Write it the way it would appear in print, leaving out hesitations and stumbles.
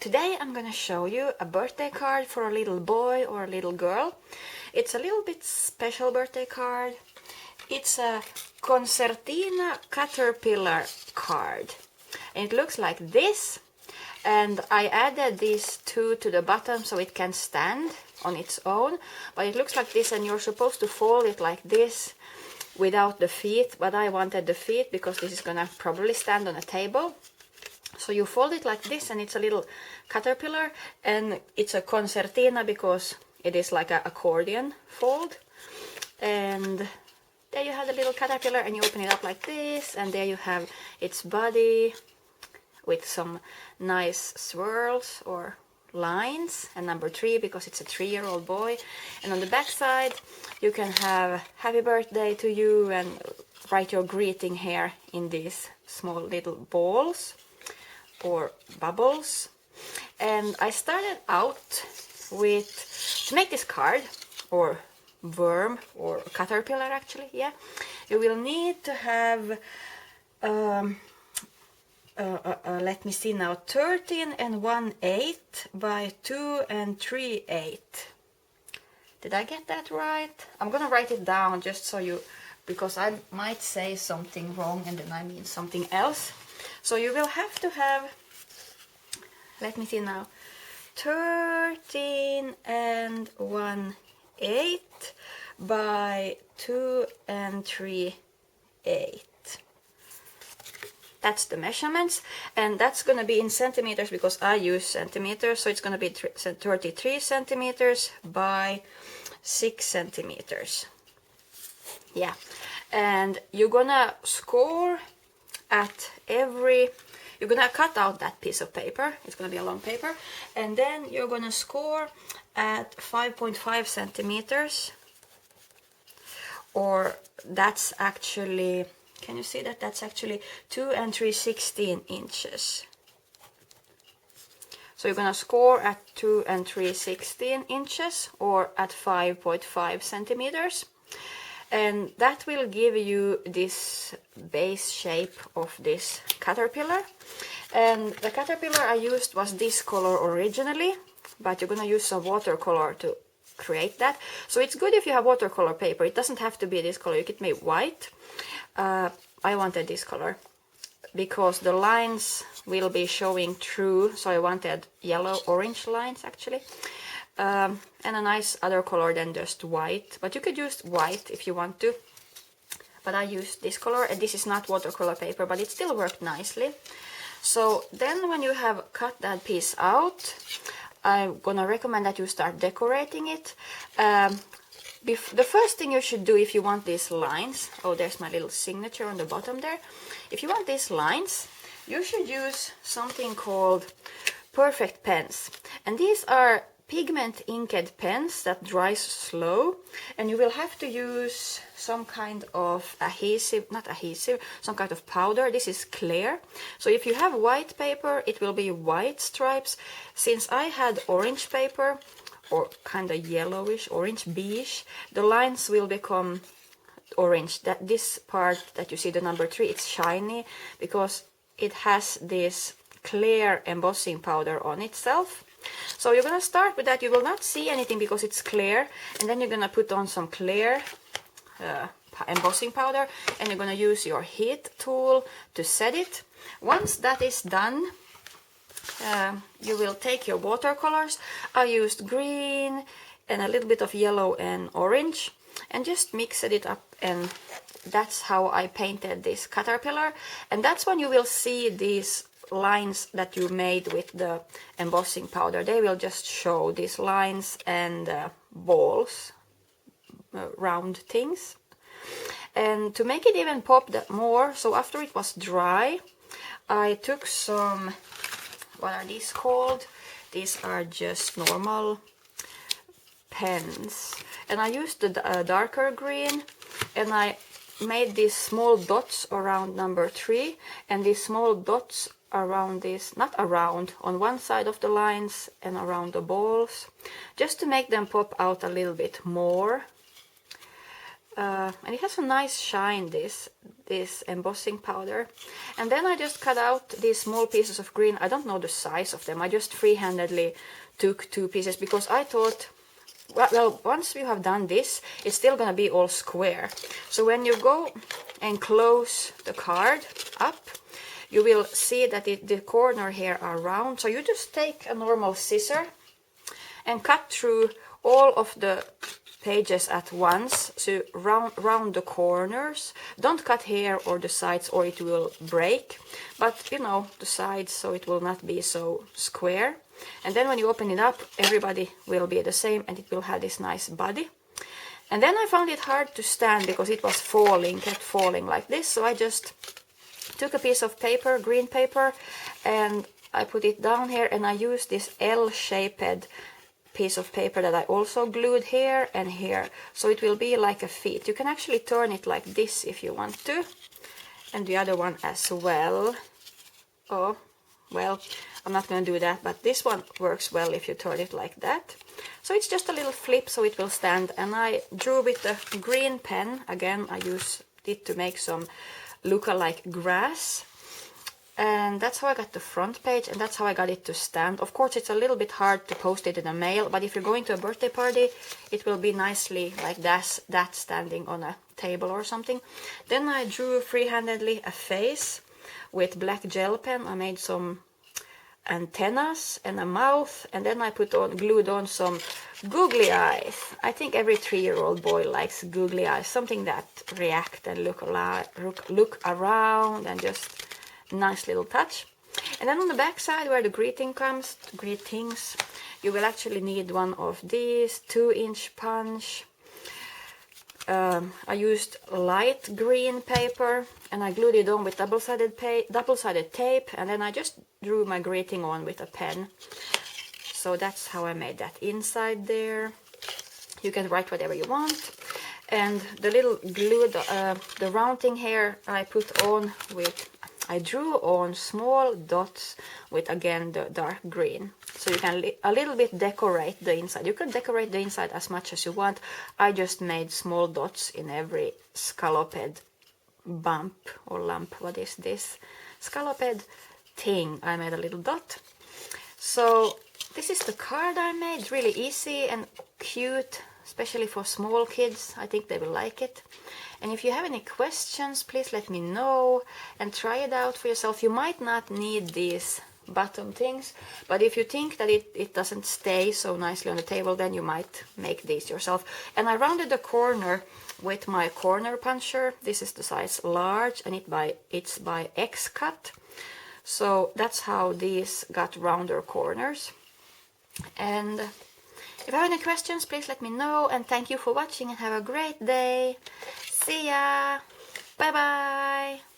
Today I'm gonna show you a birthday card for a little boy or a little girl. It's a little bit special birthday card. It's a Concertina caterpillar card. And it looks like this. And I added these two to the bottom so it can stand on its own. But it looks like this, and you're supposed to fold it like this without the feet. But I wanted the feet because this is gonna probably stand on a table. So you fold it like this, and it's a little caterpillar, and it's a concertina because it is like an accordion fold. And there you have the little caterpillar, and you open it up like this, and there you have its body with some nice swirls or lines, and number 3 because it's a 3-year-old boy. And on the back side you can have happy birthday to you and write your greeting here in these small little balls or bubbles. And I started out with, to make this card or worm or caterpillar actually, yeah, you will need to have let me see now, 13 1/8 by 2 3/8. Did I get that right? I'm gonna write it down just so you, because I might say something wrong and then I mean something else. So you will have to have, let me see now, 13 1/8 by 2 3/8. That's the measurements, and that's going to be in centimeters because I use centimeters, so it's going to be 33 centimeters by 6 centimeters. Yeah, and you're gonna score at every, you're gonna cut out that piece of paper, it's gonna be a long paper, and then you're gonna score at 5.5 centimeters, or that's actually, can you see that? That's actually 2 3/16 inches. So you're gonna score at 2 3/16 inches or at 5.5 centimeters. And that will give you this base shape of this caterpillar. And the caterpillar I used was this color originally, but you're gonna use some watercolor to create that. So it's good if you have watercolor paper. It doesn't have to be this color, you could make white. I wanted this color because the lines will be showing through, so I wanted yellow orange lines actually. And a nice other color than just white, but you could use white if you want to, but I used this color, and this is not watercolor paper, but it still worked nicely. So then when you have cut that piece out, I'm gonna recommend that you start decorating it. The first thing you should do if you want these lines, oh, there's my little signature on the bottom there. If you want these lines, you should use something called perfect pens, and these are pigment inked pens that dries slow, and you will have to use some kind of adhesive, not adhesive, some kind of powder. This is clear, so if you have white paper it will be white stripes. Since I had orange paper, or kind of yellowish, orange beige, the lines will become orange. That this part that you see, the number 3, it's shiny because it has this clear embossing powder on itself. So you're gonna start with that. You will not see anything because it's clear, and then you're gonna put on some clear embossing powder, and you're gonna use your heat tool to set it. Once that is done, you will take your watercolors. I used green and a little bit of yellow and orange, and just mixed it up, and that's how I painted this caterpillar. And that's when you will see these lines that you made with the embossing powder. They will just show these lines and balls, round things. And to make it even pop that more, so after it was dry, I took some, what are these called? These are just normal pens, and I used the darker green, and I made these small dots around number 3, and these small dots around this, not around, on one side of the lines and around the balls, just to make them pop out a little bit more. and it has a nice shine, this embossing powder. And then I just cut out these small pieces of green. I don't know the size of them. I just free-handedly took 2 pieces because I thought, well, once you have done this, it's still gonna be all square. So when you go and close the card up, you will see that the corner here are round. So you just take a normal scissor and cut through all of the pages at once, so round the corners. Don't cut here or the sides or it will break, but you know, the sides, so it will not be so square. And then when you open it up, everybody will be the same and it will have this nice body. And then I found it hard to stand because it was falling, kept falling like this, so I just took a piece of paper, green paper, and I put it down here, and I used this L-shaped piece of paper that I also glued here and here, so it will be like a feet. You can actually turn it like this if you want to, and the other one as well. Oh, well, I'm not going to do that, but this one works well if you turn it like that. So it's just a little flip so it will stand, and I drew with the green pen. Again, I used it to make some look-alike grass. And that's how I got the front page, and that's how I got it to stand. Of course, it's a little bit hard to post it in a mail, but if you're going to a birthday party, it will be nicely like that standing on a table or something. Then I drew freehandedly a face with black gel pen. I made some antennas and a mouth, and then I glued on some googly eyes. I think every 3-year-old boy likes googly eyes, something that react and look around, and just nice little touch. And then on the back side where the greetings, you will actually need one of these 2-inch punch. I used light green paper and I glued it on with double-sided tape, and then I just drew my greeting on with a pen. So that's how I made that inside there. You can write whatever you want. And the little glue, the round thing here, I drew on small dots with, again, the dark green. So you can a little bit decorate the inside. You can decorate the inside as much as you want. I just made small dots in every scalloped bump or lump. What is this? Scalloped thing. I made a little dot. So this is the card I made. It's really easy and cute, especially for small kids. I think they will like it. And if you have any questions, please let me know and try it out for yourself. You might not need these bottom things, but if you think that it doesn't stay so nicely on the table, then you might make these yourself. And I rounded the corner with my corner puncher. This is the size large, and it's by X cut. So that's how these got rounder corners. And if you have any questions, please let me know, and thank you for watching and have a great day. See ya! Bye bye!